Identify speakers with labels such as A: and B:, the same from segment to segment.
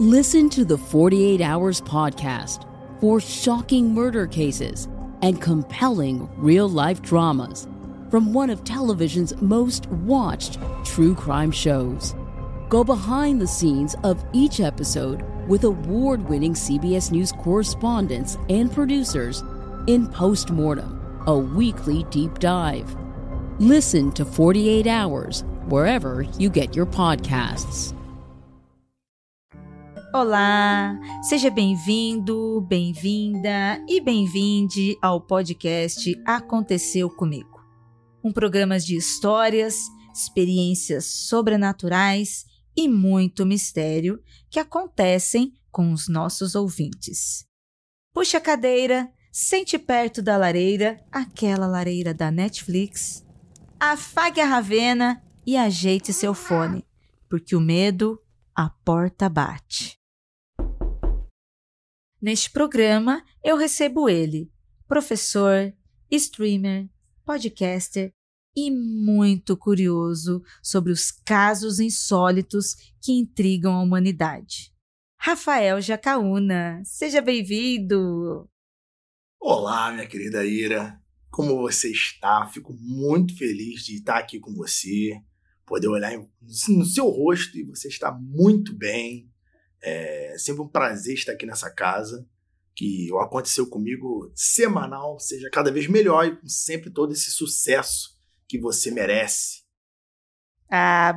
A: Listen to the 48 Hours podcast for shocking murder cases and compelling real-life dramas from one of television's most watched true crime shows. Go behind the scenes of each episode with award-winning CBS News correspondents and producers in Postmortem, a weekly deep dive. Listen to 48 Hours wherever you get your podcasts.
B: Olá, seja bem-vindo, bem-vinda e bem-vinde ao podcast Aconteceu Comigo. Um programa de histórias, experiências sobrenaturais e muito mistério que acontecem com os nossos ouvintes. Puxe a cadeira, sente perto da lareira, aquela lareira da Netflix, afague a ravena e ajeite seu fone, porque o medo, a porta bate. Neste programa, eu recebo ele, professor, streamer, podcaster e muito curioso sobre os casos insólitos que intrigam a humanidade. Rafael Jacaúna, seja bem-vindo!
C: Olá, minha querida Ira, como você está? Fico muito feliz de estar aqui com você, poder olhar no seu rosto e você está muito bem. É sempre um prazer estar aqui nessa casa, que o Aconteceu Comigo semanal seja cada vez melhor e com sempre todo esse sucesso que você merece.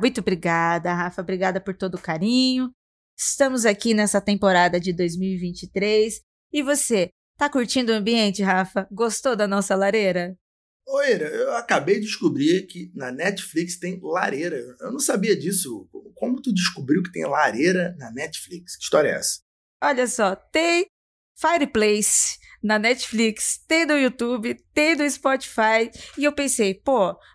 B: Muito obrigada, Rafa. Obrigada por todo o carinho. Estamos aqui nessa temporada de 2023. E você, tá curtindo o ambiente, Rafa? Gostou da nossa lareira?
C: Oi, Ira, eu acabei de descobrir que na Netflix tem lareira. Eu não sabia disso. Como tu descobriu que tem lareira na Netflix? Que história é essa?
B: Olha só, tem Fireplace na Netflix, tem no YouTube, tem no Spotify. E eu pensei,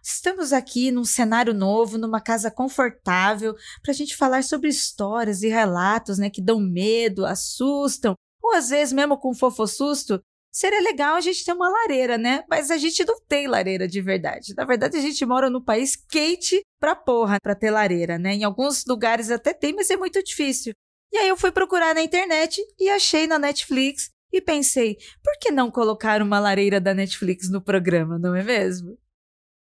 B: estamos aqui num cenário novo, numa casa confortável, pra gente falar sobre histórias e relatos, né, que dão medo, assustam, ou às vezes mesmo com fofo-susto. Seria legal a gente ter uma lareira, né? Mas a gente não tem lareira de verdade. Na verdade, a gente mora num país quente pra porra pra ter lareira, né? Em alguns lugares até tem, mas é muito difícil. E aí eu fui procurar na internet e achei na Netflix e pensei, por que não colocar uma lareira da Netflix no programa, não é mesmo?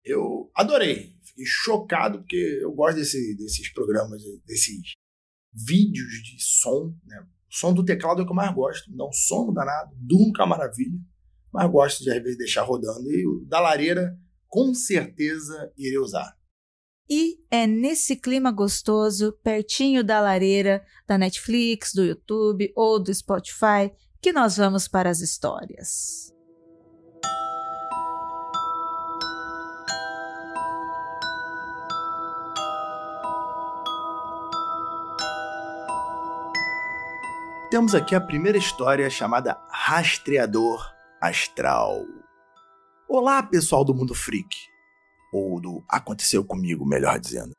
C: Eu adorei. Fiquei chocado porque eu gosto desses programas, desses vídeos de som, né? O som do teclado é o que eu mais gosto. Não sono danado, durmo com a maravilha, mas gosto de às vezes deixar rodando. E o da lareira, com certeza, irei usar.
B: E é nesse clima gostoso, pertinho da lareira, da Netflix, do YouTube ou do Spotify, que nós vamos para as histórias.
C: Temos aqui a primeira história chamada Rastreador Astral. Olá, pessoal do Mundo Freak. Ou do Aconteceu Comigo, melhor dizendo.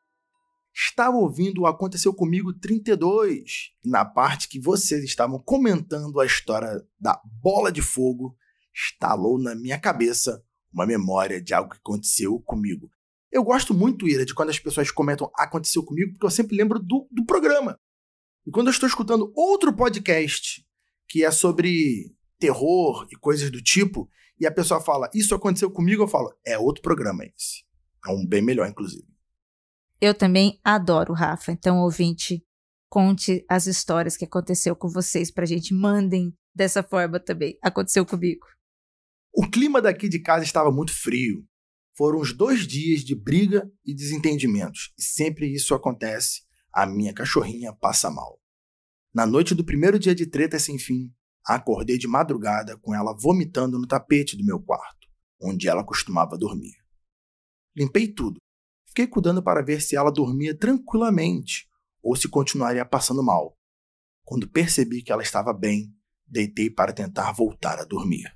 C: Estava ouvindo o Aconteceu Comigo 32, e na parte que vocês estavam comentando a história da bola de fogo, estalou na minha cabeça uma memória de algo que aconteceu comigo. Eu gosto muito, Ira, de quando as pessoas comentam Aconteceu Comigo, porque eu sempre lembro do programa. E quando eu estou escutando outro podcast que é sobre terror e coisas do tipo, e a pessoa fala, isso aconteceu comigo, eu falo, é outro programa esse. É um bem melhor, inclusive.
B: Eu também adoro, Rafa. Então, ouvinte, conte as histórias que aconteceu com vocês pra gente. Mandem dessa forma também. Aconteceu comigo.
C: O clima daqui de casa estava muito frio. Foram uns 2 dias de briga e desentendimentos. E sempre isso acontece. A minha cachorrinha passa mal. Na noite do primeiro dia de treta sem fim, acordei de madrugada com ela vomitando no tapete do meu quarto, onde ela costumava dormir. Limpei tudo. Fiquei cuidando para ver se ela dormia tranquilamente ou se continuaria passando mal. Quando percebi que ela estava bem, deitei para tentar voltar a dormir.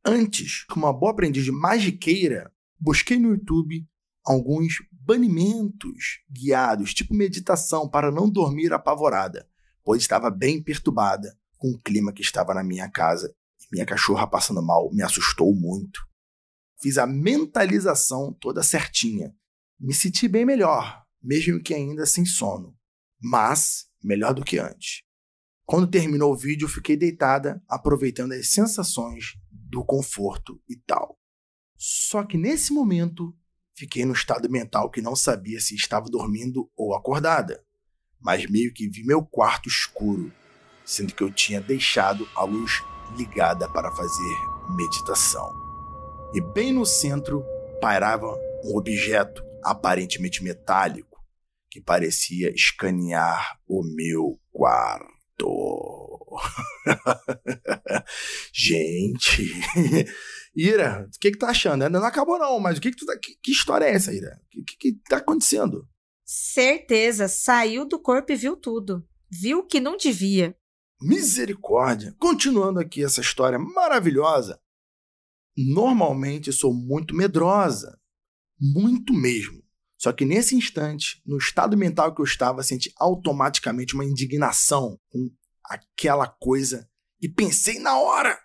C: Antes, como uma boa aprendiz de magiqueira, busquei no YouTube alguns banimentos guiados, tipo meditação, para não dormir apavorada, pois estava bem perturbada com o clima que estava na minha casa e minha cachorra passando mal me assustou muito. Fiz a mentalização toda certinha. Me senti bem melhor, mesmo que ainda sem sono, mas melhor do que antes. Quando terminou o vídeo, eu fiquei deitada, aproveitando as sensações do conforto e tal. Só que nesse momento, fiquei num estado mental que não sabia se estava dormindo ou acordada, mas meio que vi meu quarto escuro, sendo que eu tinha deixado a luz ligada para fazer meditação. E bem no centro pairava um objeto aparentemente metálico que parecia escanear o meu quarto. Gente, Ira, o que tá achando? Ainda não acabou não, mas que história é essa, Ira? O que tá acontecendo?
B: Certeza, saiu do corpo e viu tudo. Viu que não devia.
C: Misericórdia. Continuando aqui essa história maravilhosa. Normalmente sou muito medrosa. Muito mesmo. Só que nesse instante, no estado mental que eu estava, senti automaticamente uma indignação com aquela coisa e pensei na hora: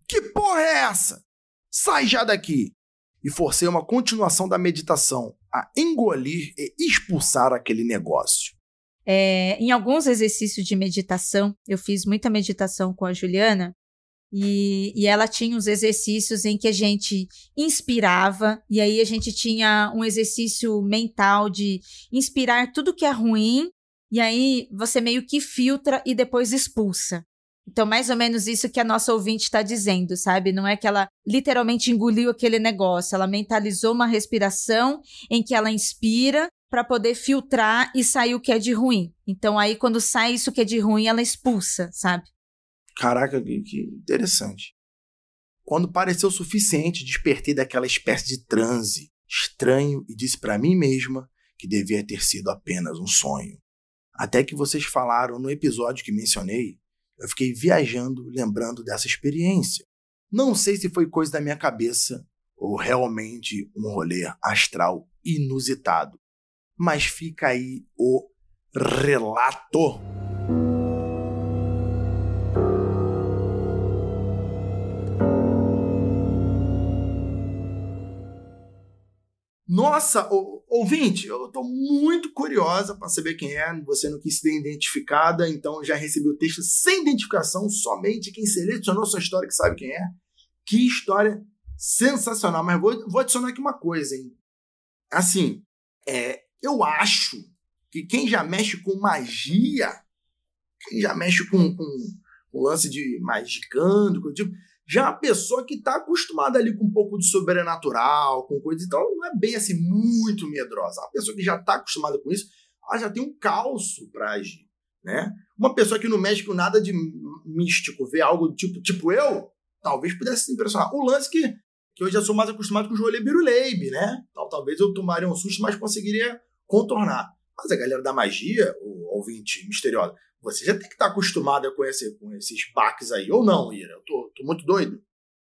C: que porra é essa? Sai já daqui! E forcei uma continuação da meditação, a engolir e expulsar aquele negócio.
B: Em alguns exercícios de meditação, eu fiz muita meditação com a Juliana, e ela tinha uns exercícios em que a gente inspirava, e aí a gente tinha um exercício mental de inspirar tudo que é ruim, e aí você meio que filtra e depois expulsa. Então, mais ou menos isso que a nossa ouvinte está dizendo, sabe? Não é que ela literalmente engoliu aquele negócio, ela mentalizou uma respiração em que ela inspira para poder filtrar e sair o que é de ruim. Então, aí quando sai isso que é de ruim, ela expulsa, sabe?
C: Caraca, que interessante. Quando pareceu suficiente, despertei daquela espécie de transe estranho e disse para mim mesma que devia ter sido apenas um sonho. Até que vocês falaram no episódio que mencionei, eu fiquei viajando, lembrando dessa experiência. Não sei se foi coisa da minha cabeça ou realmente um rolê astral inusitado. Mas fica aí o relato. Nossa, ouvinte, eu tô muito curiosa para saber quem é. Você não quis ser identificada, então já recebi o texto sem identificação, somente quem selecionou sua história que sabe quem é. Que história sensacional. Mas vou adicionar aqui uma coisa, hein? Assim, eu acho que quem já mexe com magia, quem já mexe com o lance de magicando, tipo, já é uma pessoa que está acostumada ali com um pouco de sobrenatural, com coisa, então não é bem assim muito medrosa. Uma pessoa que já está acostumada com isso, ela já tem um calço para agir, né? Uma pessoa que não mexe com nada de místico, vê algo tipo eu, talvez pudesse se impressionar. O lance que eu já sou mais acostumado com o Joelê Biruleibe, né? Talvez eu tomaria um susto, mas conseguiria contornar. Mas a galera da magia, o ouvinte misteriosa, você já tem que estar acostumada com esses baques aí, ou não, Ira? Eu tô muito doido.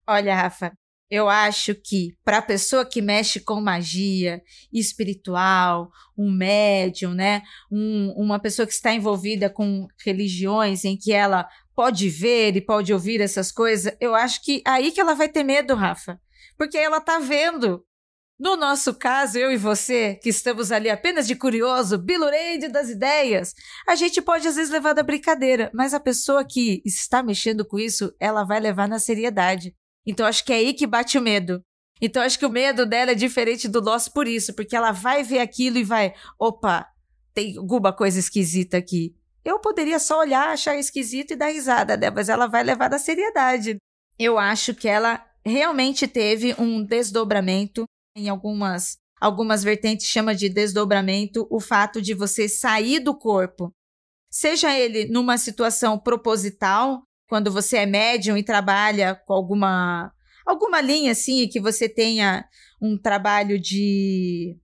B: Olha, Rafa, eu acho que para a pessoa que mexe com magia espiritual, um médium, né? Uma pessoa que está envolvida com religiões em que ela pode ver e pode ouvir essas coisas, eu acho que aí que ela vai ter medo, Rafa. Porque ela tá vendo. No nosso caso, eu e você, que estamos ali apenas de curioso, bilureide das ideias, a gente pode às vezes levar da brincadeira, mas a pessoa que está mexendo com isso, ela vai levar na seriedade. Então acho que é aí que bate o medo. Então acho que o medo dela é diferente do nosso por isso, porque ela vai ver aquilo e vai, opa, tem alguma coisa esquisita aqui. Eu poderia só olhar, achar esquisito e dar risada, né? Mas ela vai levar na seriedade. Eu acho que ela realmente teve um desdobramento. Em algumas vertentes chama de desdobramento o fato de você sair do corpo. Seja ele numa situação proposital, quando você é médium e trabalha com alguma linha assim, que você tenha um trabalho de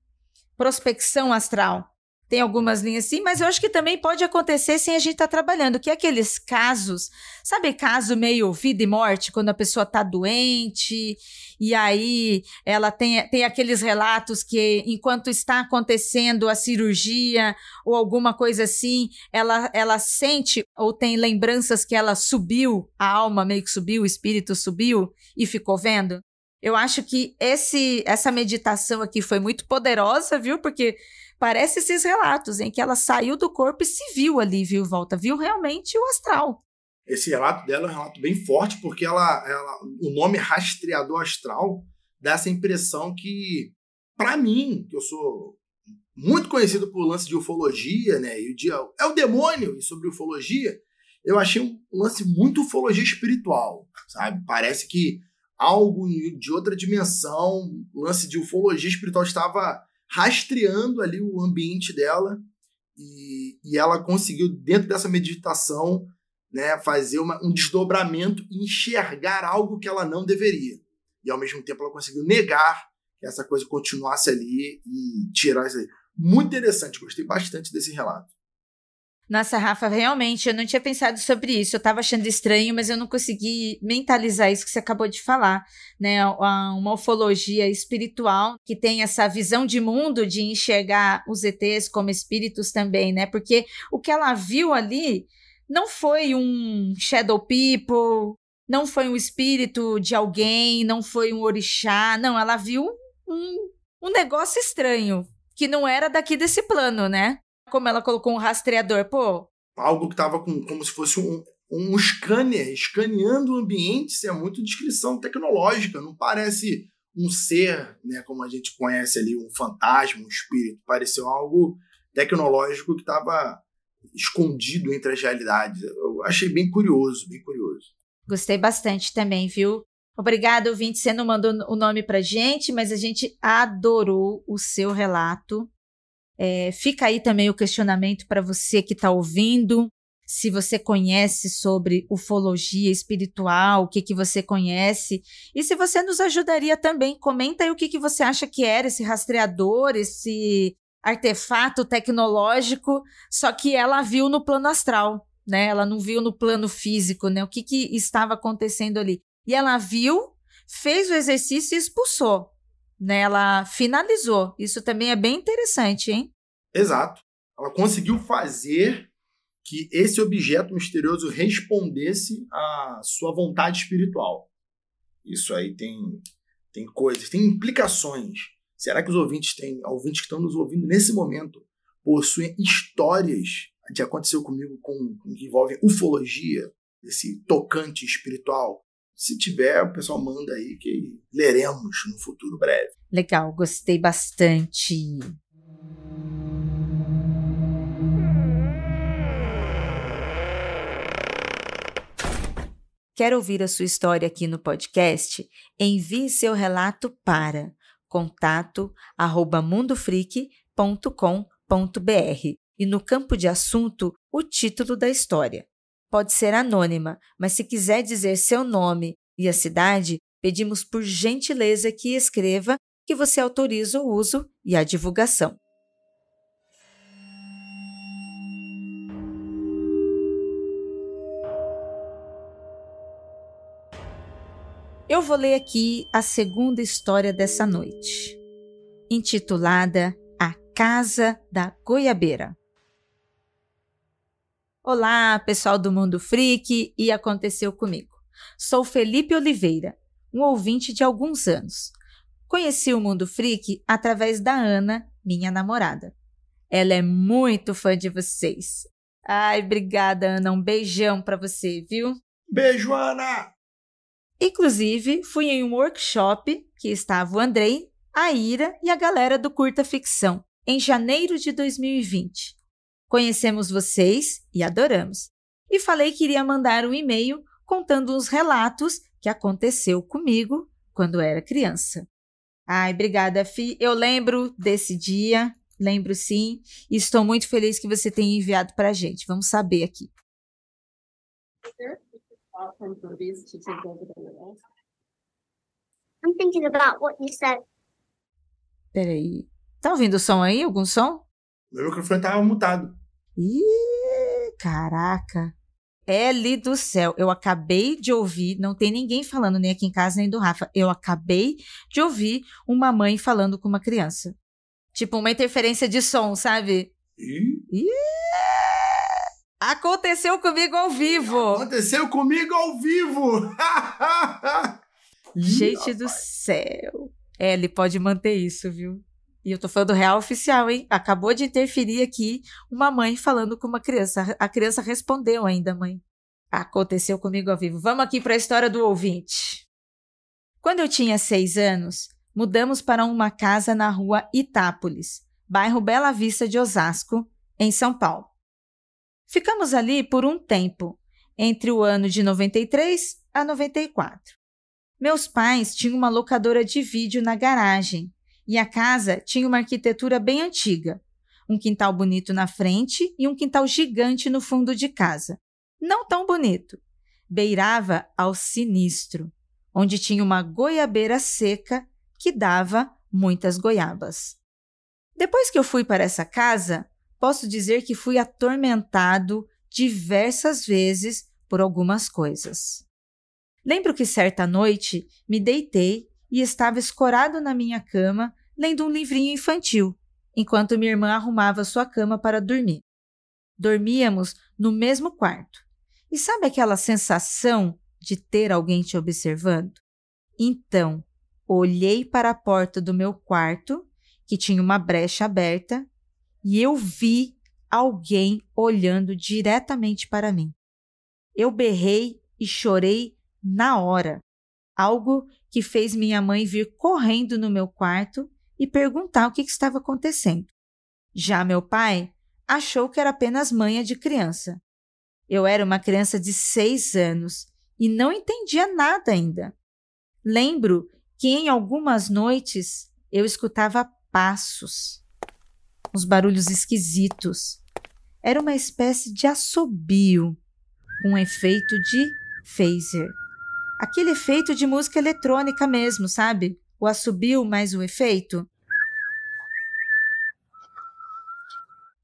B: prospecção astral. Tem algumas linhas assim, mas eu acho que também pode acontecer sem a gente estar trabalhando, que é aqueles casos, sabe caso meio vida e morte, quando a pessoa está doente, e aí ela tem aqueles relatos que enquanto está acontecendo a cirurgia ou alguma coisa assim, ela sente ou tem lembranças que ela subiu, a alma meio que subiu, o espírito subiu e ficou vendo. Eu acho que essa meditação aqui foi muito poderosa, viu? Porque parece esses relatos em que ela saiu do corpo e se viu ali, viu, Volta? Viu realmente o astral.
C: Esse relato dela é um relato bem forte, porque o nome rastreador astral dá essa impressão que, para mim, que eu sou muito conhecido por lance de ufologia, né? E é o demônio, e sobre ufologia, eu achei um lance muito ufologia espiritual, sabe? Parece que algo de outra dimensão, lance de ufologia espiritual estava rastreando ali o ambiente dela e ela conseguiu, dentro dessa meditação, né, fazer um desdobramento e enxergar algo que ela não deveria. E, ao mesmo tempo, ela conseguiu negar que essa coisa continuasse ali e tirar isso aí. Muito interessante, gostei bastante desse relato.
B: Nossa, Rafa, realmente, eu não tinha pensado sobre isso. Eu estava achando estranho, mas eu não consegui mentalizar isso que você acabou de falar, né? Uma ufologia espiritual que tem essa visão de mundo de enxergar os ETs como espíritos também, né? Porque o que ela viu ali não foi um shadow people, não foi um espírito de alguém, não foi um orixá, não, ela viu um negócio estranho, que não era daqui desse plano, né? Como ela colocou um rastreador, pô.
C: Algo que estava como se fosse um scanner, escaneando o ambiente, isso é muito descrição tecnológica, não parece um ser, né, como a gente conhece ali, um fantasma, um espírito, pareceu algo tecnológico que estava escondido entre as realidades. Eu achei bem curioso, bem curioso.
B: Gostei bastante também, viu? Obrigada, ouvinte, você não mandou o nome pra gente, mas a gente adorou o seu relato. Fica aí também o questionamento para você que está ouvindo, se você conhece sobre ufologia espiritual, o que você conhece, e se você nos ajudaria também, comenta aí o que você acha que era esse rastreador, esse artefato tecnológico, só que ela viu no plano astral, né? Ela não viu no plano físico, né? O que estava acontecendo ali. E ela viu, fez o exercício e expulsou. Né, ela finalizou. Isso também é bem interessante, hein?
C: Exato. Ela conseguiu fazer que esse objeto misterioso respondesse à sua vontade espiritual. Isso aí tem coisas, tem implicações. Será que os ouvintes que estão nos ouvindo nesse momento possuem histórias de aconteceu comigo que envolvem ufologia, esse tocante espiritual? Se tiver, o pessoal manda aí que leremos no futuro breve.
B: Legal, gostei bastante. Quer ouvir a sua história aqui no podcast? Envie seu relato para contato@mundofreak.com.br e no campo de assunto, o título da história. Pode ser anônima, mas se quiser dizer seu nome e a cidade, pedimos por gentileza que escreva que você autoriza o uso e a divulgação. Eu vou ler aqui a segunda história dessa noite, intitulada A Casa da Goiabeira. Olá, pessoal do Mundo Freak e Aconteceu Comigo. Sou Felipe Oliveira, um ouvinte de alguns anos. Conheci o Mundo Freak através da Ana, minha namorada. Ela é muito fã de vocês. Ai, obrigada, Ana. Um beijão pra você, viu?
C: Beijo, Ana!
B: Inclusive, fui em um workshop que estava o Andrei, a Ira e a galera do Curta Ficção, em janeiro de 2020. Conhecemos vocês e adoramos. E falei que iria mandar um e-mail contando uns relatos que aconteceu comigo quando era criança. Ai, obrigada, Fi. Eu lembro desse dia, lembro sim, e estou muito feliz que você tenha enviado para a gente. Vamos saber aqui.
D: I'm thinking about what you said.
B: Peraí. Tá ouvindo o som aí? Algum som?
C: Meu microfone estava mutado.
B: Ih, caraca. Eli do céu, eu acabei de ouvir, não tem ninguém falando nem aqui em casa nem do Rafa, eu acabei de ouvir uma mãe falando com uma criança. Tipo uma interferência de som, sabe? Ih! Aconteceu comigo ao vivo!
C: Aconteceu comigo ao vivo!
B: Gente do céu. Ele pode manter isso, viu? E eu tô falando real oficial, hein? Acabou de interferir aqui uma mãe falando com uma criança. A criança respondeu ainda, mãe. Aconteceu comigo ao vivo. Vamos aqui para a história do ouvinte. Quando eu tinha 6 anos, mudamos para uma casa na rua Itápolis, bairro Bela Vista de Osasco, em São Paulo. Ficamos ali por um tempo, entre o ano de 93 a 94. Meus pais tinham uma locadora de vídeo na garagem e a casa tinha uma arquitetura bem antiga, um quintal bonito na frente e um quintal gigante no fundo de casa. Não tão bonito, beirava ao sinistro, onde tinha uma goiabeira seca que dava muitas goiabas. Depois que eu fui para essa casa, posso dizer que fui atormentado diversas vezes por algumas coisas. Lembro que certa noite me deitei e estava escorado na minha cama lendo um livrinho infantil, enquanto minha irmã arrumava sua cama para dormir. Dormíamos no mesmo quarto. E sabe aquela sensação de ter alguém te observando? Então, olhei para a porta do meu quarto, que tinha uma brecha aberta, e eu vi alguém olhando diretamente para mim. Eu berrei e chorei na hora, algo que fez minha mãe vir correndo no meu quarto e perguntar o que estava acontecendo. Já meu pai achou que era apenas manha de criança. Eu era uma criança de 6 anos e não entendia nada ainda. Lembro que em algumas noites eu escutava passos, uns barulhos esquisitos. Era uma espécie de assobio, com um efeito de phaser. Aquele efeito de música eletrônica mesmo, sabe? O assobio mais o efeito.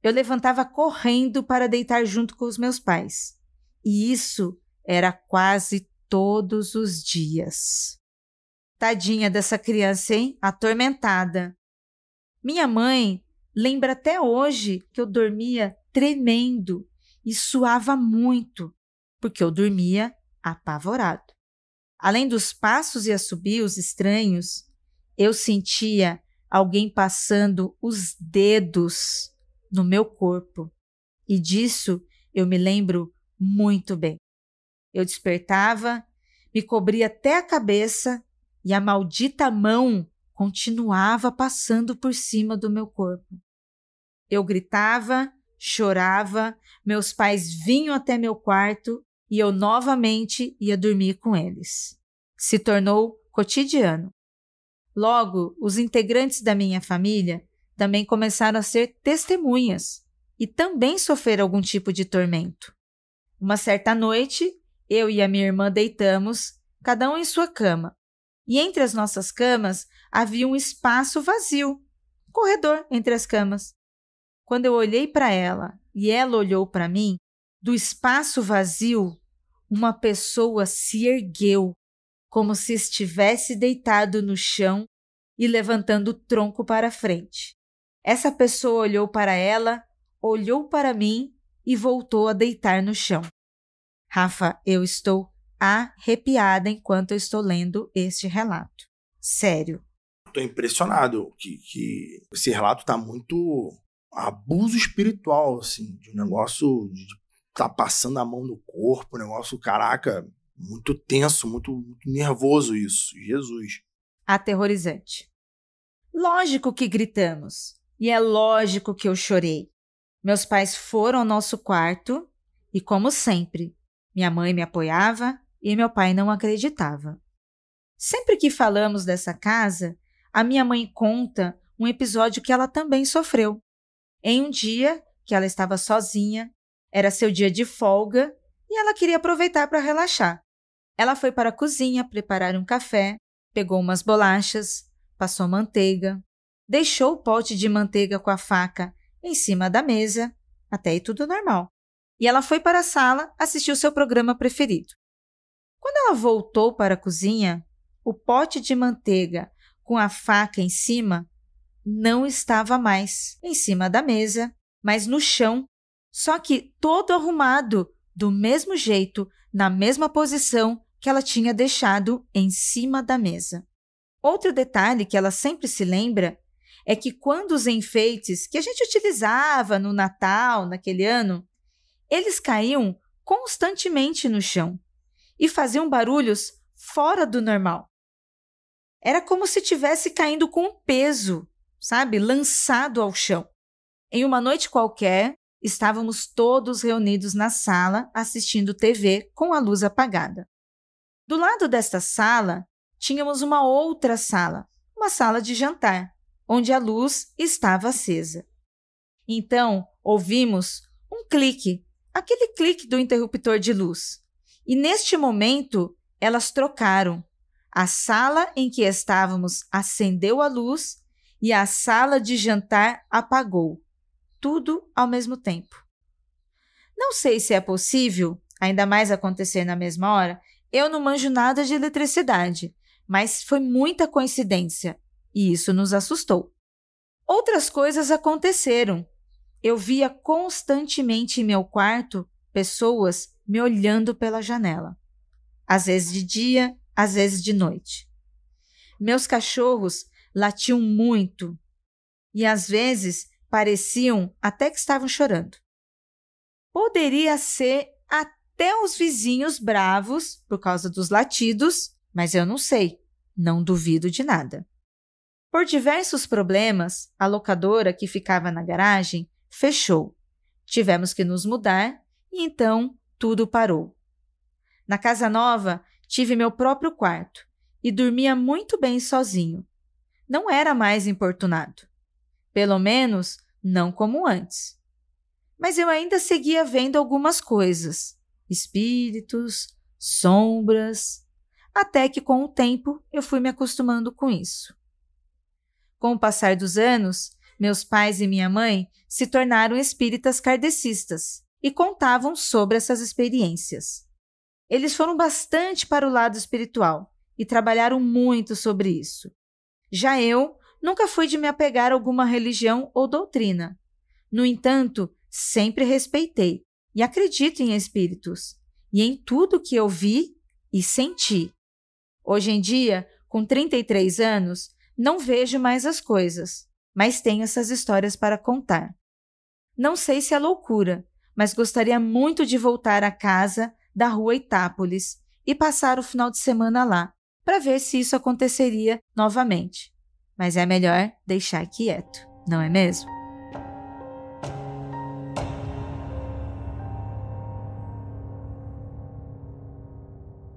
B: Eu levantava correndo para deitar junto com os meus pais. E isso era quase todos os dias. Tadinha dessa criança, hein? Atormentada. Minha mãe lembra até hoje que eu dormia tremendo e suava muito, porque eu dormia apavorado. Além dos passos e assobios estranhos, eu sentia alguém passando os dedos no meu corpo. E disso eu me lembro muito bem. Eu despertava, me cobria até a cabeça e a maldita mão continuava passando por cima do meu corpo. Eu gritava, chorava, meus pais vinham até meu quarto e eu novamente ia dormir com eles. Se tornou cotidiano. Logo, os integrantes da minha família também começaram a ser testemunhas e também sofreram algum tipo de tormento. Uma certa noite, eu e a minha irmã deitamos, cada um em sua cama, e entre as nossas camas havia um espaço vazio, um corredor entre as camas. Quando eu olhei para ela e ela olhou para mim, do espaço vazio, uma pessoa se ergueu, como se estivesse deitado no chão e levantando o tronco para frente. Essa pessoa olhou para ela, olhou para mim e voltou a deitar no chão. Rafa, eu estou arrepiada enquanto eu estou lendo este relato. Sério.
C: Estou impressionado que esse relato está muito abuso espiritual, assim, de um negócio de tá passando a mão no corpo, um negócio, caraca, muito tenso, muito nervoso isso. Jesus.
B: Aterrorizante. Lógico que gritamos. E é lógico que eu chorei. Meus pais foram ao nosso quarto e, como sempre, minha mãe me apoiava e meu pai não acreditava. Sempre que falamos dessa casa, a minha mãe conta um episódio que ela também sofreu. Em um dia que ela estava sozinha, era seu dia de folga e ela queria aproveitar para relaxar. Ela foi para a cozinha preparar um café, pegou umas bolachas, passou manteiga, deixou o pote de manteiga com a faca em cima da mesa, até aí tudo normal. E ela foi para a sala assistir o seu programa preferido. Quando ela voltou para a cozinha, o pote de manteiga com a faca em cima não estava mais em cima da mesa, mas no chão, só que todo arrumado, do mesmo jeito, na mesma posição que ela tinha deixado em cima da mesa. Outro detalhe que ela sempre se lembra é que quando os enfeites que a gente utilizava no Natal, naquele ano, eles caíam constantemente no chão e faziam barulhos fora do normal. Era como se estivesse caindo com um peso, sabe? Lançado ao chão. Em uma noite qualquer, estávamos todos reunidos na sala assistindo TV com a luz apagada. Do lado desta sala, tínhamos uma outra sala, uma sala de jantar, onde a luz estava acesa. Então, ouvimos um clique, aquele clique do interruptor de luz. E neste momento, elas trocaram. A sala em que estávamos acendeu a luz e a sala de jantar apagou. Tudo ao mesmo tempo. Não sei se é possível, ainda mais acontecer na mesma hora, eu não manjo nada de eletricidade, mas foi muita coincidência e isso nos assustou. Outras coisas aconteceram. Eu via constantemente em meu quarto pessoas me olhando pela janela. Às vezes de dia, às vezes de noite. Meus cachorros latiam muito e às vezes pareciam até que estavam chorando. Poderia ser até os vizinhos bravos por causa dos latidos, mas eu não sei, não duvido de nada. Por diversos problemas, a locadora que ficava na garagem fechou. Tivemos que nos mudar e então tudo parou. Na casa nova, tive meu próprio quarto e dormia muito bem sozinho. Não era mais importunado. Pelo menos, não como antes. Mas eu ainda seguia vendo algumas coisas. Espíritos, sombras. Até que com o tempo eu fui me acostumando com isso. Com o passar dos anos, meus pais e minha mãe se tornaram espíritas kardecistas e contavam sobre essas experiências. Eles foram bastante para o lado espiritual e trabalharam muito sobre isso. Já eu nunca fui de me apegar a alguma religião ou doutrina. No entanto, sempre respeitei e acredito em espíritos e em tudo que eu vi e senti. Hoje em dia, com 33 anos, não vejo mais as coisas, mas tenho essas histórias para contar. Não sei se é loucura, mas gostaria muito de voltar à casa da rua Itápolis e passar o final de semana lá, para ver se isso aconteceria novamente. Mas é melhor deixar quieto, não é mesmo?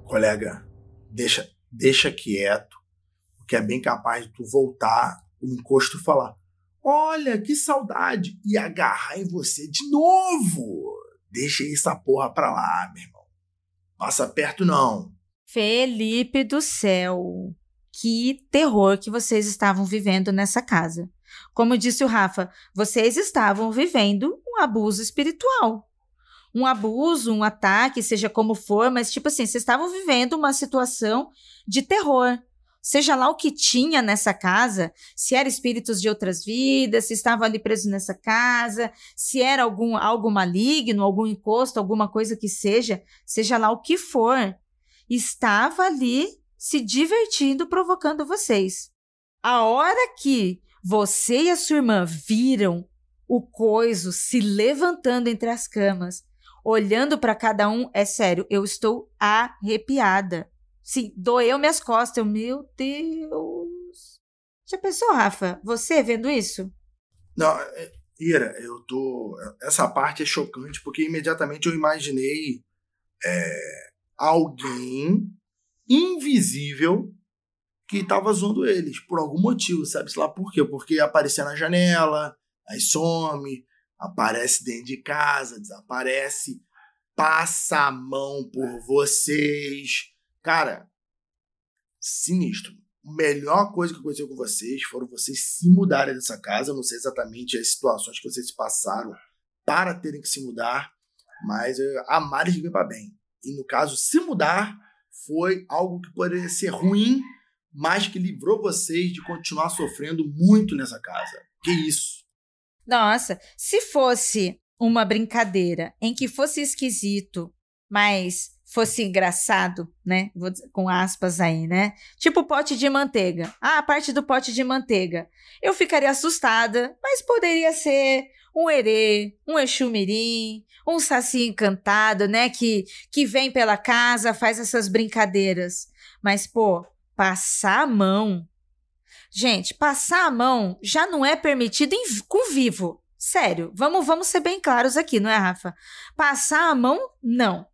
C: Colega, deixa quieto, porque é bem capaz de tu voltar, o encosto falar: olha, que saudade, e agarrar em você de novo. Deixa essa porra pra lá, meu irmão. Passa perto não.
B: Felipe do céu, que terror que vocês estavam vivendo nessa casa. Como disse o Rafa, vocês estavam vivendo um abuso espiritual. Um abuso, um ataque, seja como for, mas tipo assim, vocês estavam vivendo uma situação de terror. Seja lá o que tinha nessa casa, se eram espíritos de outras vidas, se estavam ali presos nessa casa, se era algo maligno, algum encosto, alguma coisa que seja lá o que for, estava ali se divertindo, provocando vocês. A hora que você e a sua irmã viram o coiso se levantando entre as camas, olhando para cada um, é sério, eu estou arrepiada. Sim, doeu minhas costas. Meu Deus. Já pensou, Rafa? Você vendo isso?
C: Não, Ira, essa parte é chocante porque imediatamente eu imaginei alguém invisível que estava zoando eles por algum motivo, sabe-se lá por quê? Porque aparecia na janela, aí some, aparece dentro de casa, desaparece, passa a mão por vocês. Cara, sinistro. A melhor coisa que aconteceu com vocês foram vocês se mudarem dessa casa. Eu não sei exatamente as situações que vocês passaram para terem que se mudar, mas amaram de bem para bem. E no caso, se mudar foi algo que poderia ser ruim, mas que livrou vocês de continuar sofrendo muito nessa casa. Que isso?
B: Nossa, se fosse uma brincadeira em que fosse esquisito, mas fosse engraçado, né? Vou dizer, com aspas aí, né? Tipo pote de manteiga. A parte do pote de manteiga. Eu ficaria assustada, mas poderia ser um herê, um Exu Mirim, um Saci encantado, né? Que vem pela casa, faz essas brincadeiras. Mas, pô, passar a mão... Gente, passar a mão já não é permitido com vivo. Sério, vamos ser bem claros aqui, não é, Rafa? Passar a mão, não.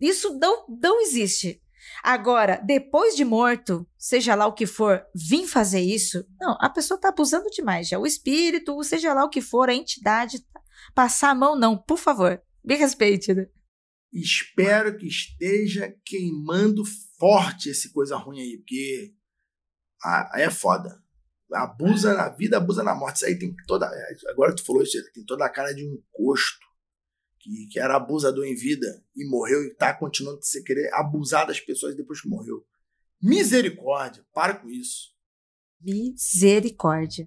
B: Isso não existe. Agora, depois de morto, seja lá o que for, vir fazer isso, não, a pessoa tá abusando demais já. O espírito, seja lá o que for, a entidade, passar a mão não, por favor, me respeite, né?
C: Espero que esteja queimando forte esse coisa ruim aí, porque é foda. Abusa na vida, abusa na morte. Isso aí tem toda... Agora que tu falou isso, tem toda a cara de um encosto. Que era abusador em vida e morreu e tá continuando a querer abusar das pessoas depois que morreu. Misericórdia, para com isso.
B: Misericórdia.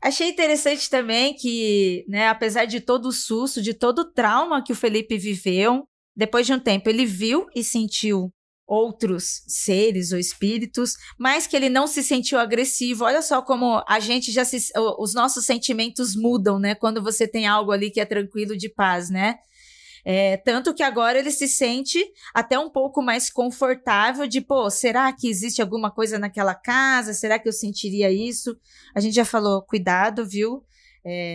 B: Achei interessante também que, né, apesar de todo o susto, de todo o trauma que o Felipe viveu, depois de um tempo ele viu e sentiu outros seres ou espíritos, mas que ele não se sentiu agressivo. Olha só como a gente os nossos sentimentos mudam, né? Quando você tem algo ali que é tranquilo, de paz, né? Tanto que agora ele se sente até um pouco mais confortável de, pô, será que existe alguma coisa naquela casa? Será que eu sentiria isso? A gente já falou, cuidado, viu?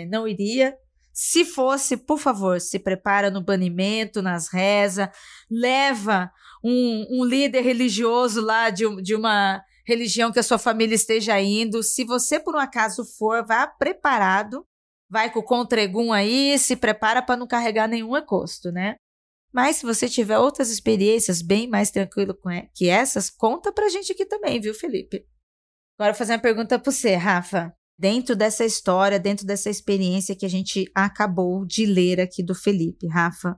B: Não iria. Se fosse, por favor, se prepara no banimento, nas rezas, leva um líder religioso lá de uma religião que a sua família esteja indo. Se você, por um acaso, for, vá preparado, vai com o contregum aí, se prepara para não carregar nenhum encosto, né? Mas se você tiver outras experiências bem mais tranquilo que essas, conta pra gente aqui também, viu, Felipe? Agora eu vou fazer uma pergunta para você, Rafa. Dentro dessa história, dentro dessa experiência que a gente acabou de ler aqui do Felipe, Rafa,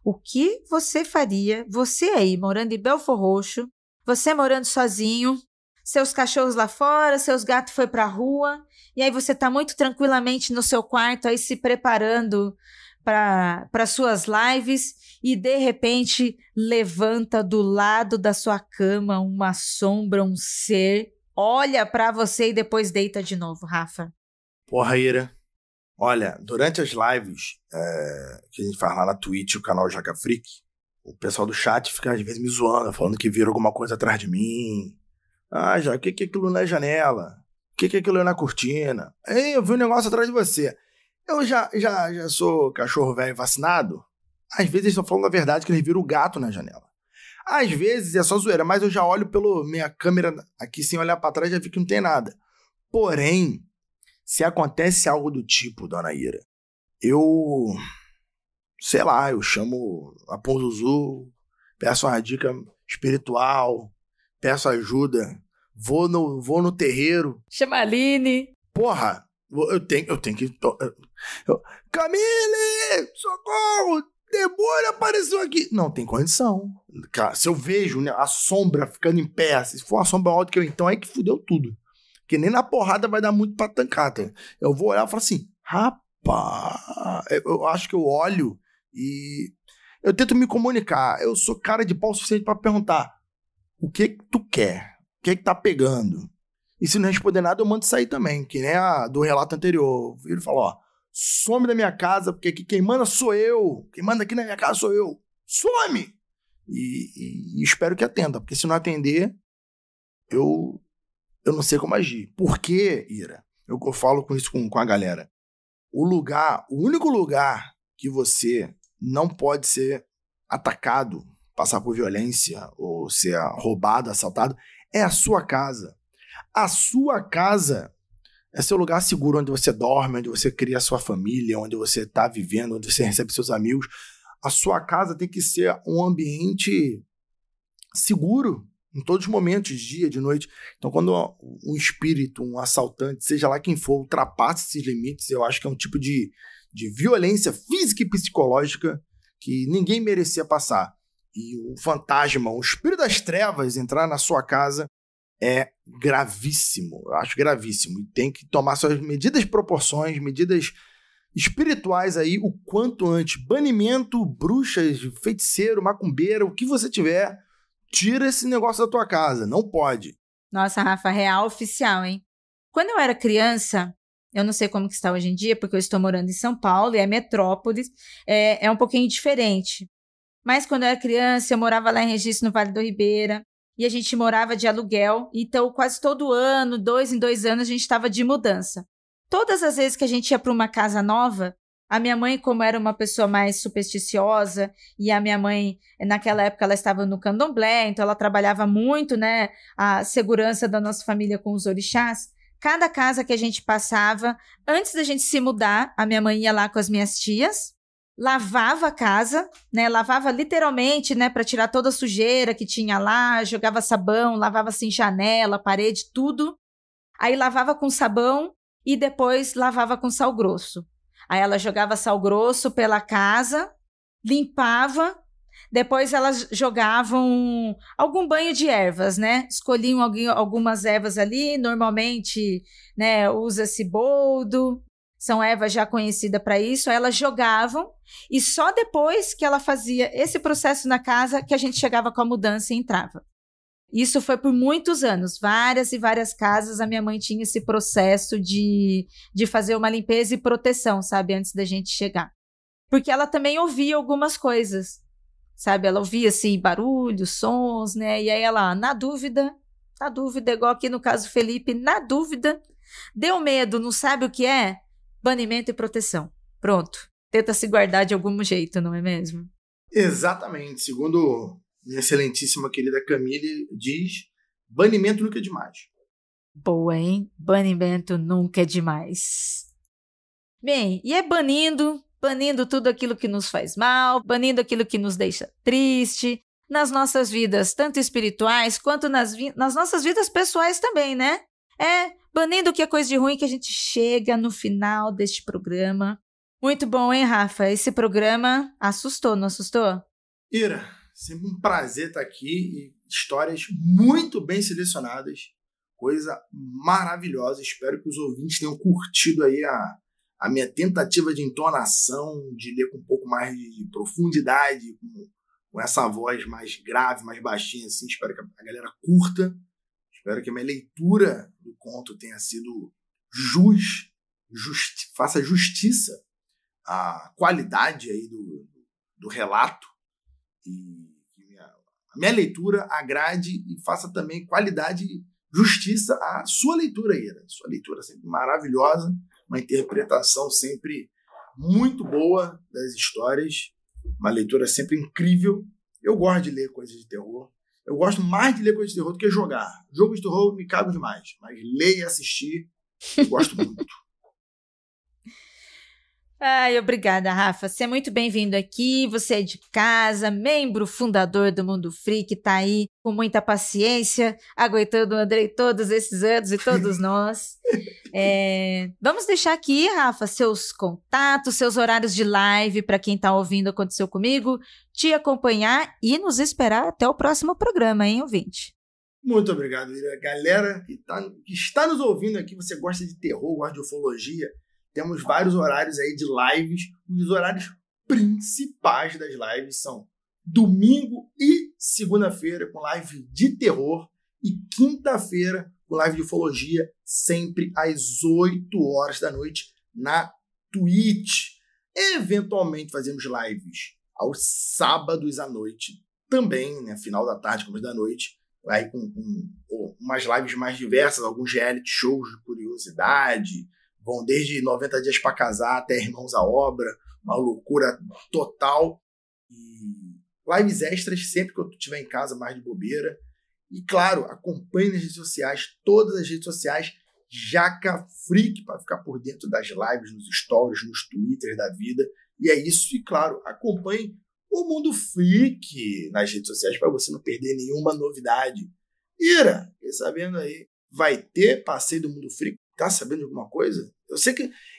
B: o que você faria, você aí, morando em Belford Roxo, você morando sozinho, seus cachorros lá fora, seus gatos foi pra rua, e aí você tá muito tranquilamente no seu quarto aí se preparando para suas lives, e de repente levanta do lado da sua cama uma sombra, um ser, olha pra você e depois deita de novo, Rafa.
C: Porra, Ira. Olha, durante as lives que a gente faz lá na Twitch, o canal Jaca Freak, o pessoal do chat fica às vezes me zoando, falando que viram alguma coisa atrás de mim. Ah, já, o que é aquilo na janela? O que é aquilo na cortina? Ei, eu vi um negócio atrás de você. Eu já sou cachorro velho vacinado. Às vezes eles estão falando a verdade que eles viram o gato na janela. Às vezes é só zoeira, mas eu já olho pela minha câmera aqui sem olhar pra trás e já vi que não tem nada. Porém, se acontece algo do tipo, dona Ira, eu chamo a Ponzuzu, peço uma dica espiritual, peço ajuda, vou no terreiro.
B: Chama a Aline.
C: Porra, eu tenho que... Camille, socorro, demônio apareceu aqui. Não tem condição. Cara, se eu vejo, né, a sombra ficando em pé, se for uma sombra alta que eu, então é que fudeu tudo. Que nem na porrada vai dar muito pra tancar. Tá? Eu vou olhar e falar assim, rapaz, eu acho que eu olho e eu tento me comunicar. Eu sou cara de pau suficiente pra perguntar, o que tu quer? O que tá pegando? E se não responder nada, eu mando sair também, que nem a do relato anterior. Ele falou, ó, some da minha casa, porque aqui quem manda sou eu. Quem manda aqui na minha casa sou eu. Some! E espero que atenda, porque se não atender, eu não sei como agir. Por quê, Ira? Eu falo com isso com a galera. O único lugar que você não pode ser atacado, passar por violência ou ser roubado, assaltado, é a sua casa. A sua casa é seu lugar seguro, onde você dorme, onde você cria a sua família, onde você está vivendo, onde você recebe seus amigos. A sua casa tem que ser um ambiente seguro em todos os momentos, dia, de noite. Então, quando um espírito, um assaltante, seja lá quem for, ultrapassa esses limites, eu acho que é um tipo de violência física e psicológica que ninguém merecia passar. E o fantasma, o espírito das trevas entrar na sua casa é gravíssimo, eu acho gravíssimo. E tem que tomar suas medidas proporções, medidas espirituais aí o quanto antes. Banimento, bruxas, feiticeiro, macumbeira, o que você tiver, tira esse negócio da tua casa. Não pode.
B: Nossa, Rafa, real oficial, hein? Quando eu era criança, eu não sei como que está hoje em dia, porque eu estou morando em São Paulo e é metrópole, é um pouquinho diferente. Mas quando eu era criança, eu morava lá em Registro, no Vale do Ribeira, e a gente morava de aluguel, então quase todo ano, 2 em 2 anos, a gente estava de mudança. Todas as vezes que a gente ia para uma casa nova, a minha mãe, como era uma pessoa mais supersticiosa, e a minha mãe, naquela época, ela estava no candomblé, então ela trabalhava muito, né, a segurança da nossa família com os orixás. Cada casa que a gente passava, antes da gente se mudar, a minha mãe ia lá com as minhas tias, lavava a casa, né, lavava literalmente, né, para tirar toda a sujeira que tinha lá, jogava sabão, lavava assim janela, parede, tudo. Aí lavava com sabão e depois lavava com sal grosso. Aí ela jogava sal grosso pela casa, limpava, depois elas jogavam algum banho de ervas, né? Escolhiam algumas ervas ali, normalmente, né, usa-se boldo, são ervas já conhecidas para isso, aí elas jogavam e só depois que ela fazia esse processo na casa que a gente chegava com a mudança e entrava. Isso foi por muitos anos, várias e várias casas a minha mãe tinha esse processo de fazer uma limpeza e proteção, sabe, antes da gente chegar. Porque ela também ouvia algumas coisas, sabe, ela ouvia assim barulhos, sons, né, e aí ela, na dúvida, igual aqui no caso Felipe, na dúvida, deu medo, não sabe o que é? Banimento e proteção. Pronto. Tenta se guardar de algum jeito, não é mesmo?
C: Exatamente. Segundo minha excelentíssima querida Camille diz, banimento nunca é demais.
B: Boa, hein? Banimento nunca é demais. Bem, e é banindo tudo aquilo que nos faz mal, banindo aquilo que nos deixa triste, nas nossas vidas, tanto espirituais quanto nas nossas vidas pessoais também, né? Banindo o que é coisa de ruim que a gente chega no final deste programa. Muito bom, hein, Rafa? Esse programa assustou, não assustou?
C: Ira, sempre um prazer estar aqui e histórias muito bem selecionadas. Coisa maravilhosa. Espero que os ouvintes tenham curtido aí a minha tentativa de entonação, de ler com um pouco mais de profundidade, com essa voz mais grave, mais baixinha, assim. Espero que a galera curta. Espero que a minha leitura do conto tenha sido faça justiça à qualidade aí do relato e que a minha leitura agrade e faça também qualidade e justiça à sua leitura, Ira. Sua leitura sempre maravilhosa, uma interpretação sempre muito boa das histórias, uma leitura sempre incrível. Eu gosto de ler coisas de terror. Eu gosto mais de ler coisas de terror do que jogar. Jogo de terror me cago demais, mas ler e assistir eu gosto muito.
B: Ai, obrigada, Rafa. Você é muito bem-vindo aqui. Você é de casa, membro fundador do Mundo Freak, tá aí com muita paciência, aguentando o Andrei todos esses anos e todos nós. Vamos deixar aqui, Rafa, seus contatos, seus horários de live para quem tá ouvindo Aconteceu Comigo, te acompanhar e nos esperar até o próximo programa, hein, ouvinte?
C: Muito obrigado, Ira. Galera que está nos ouvindo aqui, você gosta de terror, gosta de ufologia, temos vários horários aí de lives. Os horários principais das lives são domingo e segunda-feira com live de terror e quinta-feira com live de ufologia, sempre às 8 horas da noite na Twitch. Eventualmente fazemos lives aos sábados à noite também, né, final da tarde, começo da noite, aí com umas lives mais diversas, alguns reality shows de curiosidade, vão desde 90 dias para casar até Irmãos à Obra, uma loucura total. E lives extras sempre que eu estiver em casa, mais de bobeira. E claro, acompanhe nas redes sociais, todas as redes sociais, Jaca Freak, para ficar por dentro das lives, nos stories, nos twitters da vida. E é isso. E claro, acompanhe o Mundo Freak nas redes sociais para você não perder nenhuma novidade. Ira, fiquei sabendo aí, vai ter passeio do Mundo Freak? Tá sabendo de alguma coisa?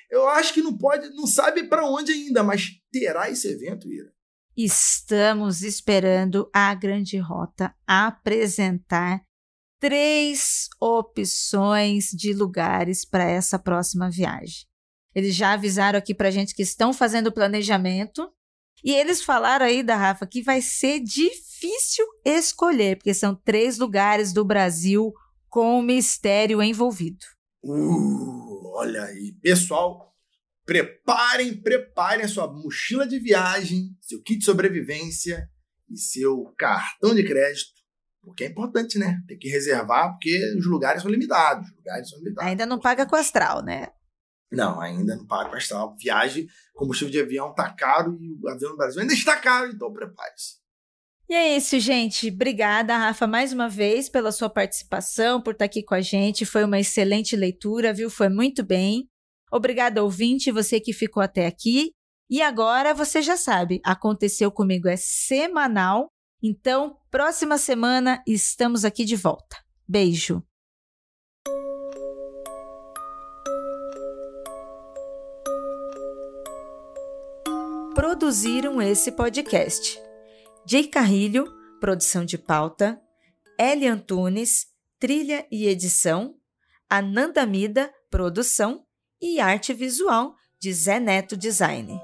C: Eu acho que não sabe para onde ainda, mas terá esse evento, Ira?
B: Estamos esperando a Grande Rota apresentar 3 opções de lugares para essa próxima viagem. Eles já avisaram aqui pra gente que estão fazendo o planejamento. E eles falaram aí, da Rafa, que vai ser difícil escolher, porque são 3 lugares do Brasil com mistério envolvido.
C: Olha aí. Pessoal, preparem a sua mochila de viagem, seu kit de sobrevivência e seu cartão de crédito, porque é importante, né? Tem que reservar, porque os lugares são limitados.
B: Ainda não paga com astral, né?
C: Não, ainda não paga com astral. Viagem, combustível de avião tá caro e o avião no Brasil ainda está caro, então prepare-se.
B: E é isso, gente. Obrigada, Rafa, mais uma vez pela sua participação, por estar aqui com a gente. Foi uma excelente leitura, viu? Foi muito bem. Obrigada, ouvinte, você que ficou até aqui. E agora, você já sabe, Aconteceu Comigo é semanal. Então, próxima semana, estamos aqui de volta. Beijo! Produziram esse podcast: Jay Carrilho, produção de pauta; Eli Antunes, trilha e edição; Ananda Mida, produção; e arte visual de Zé Neto Design.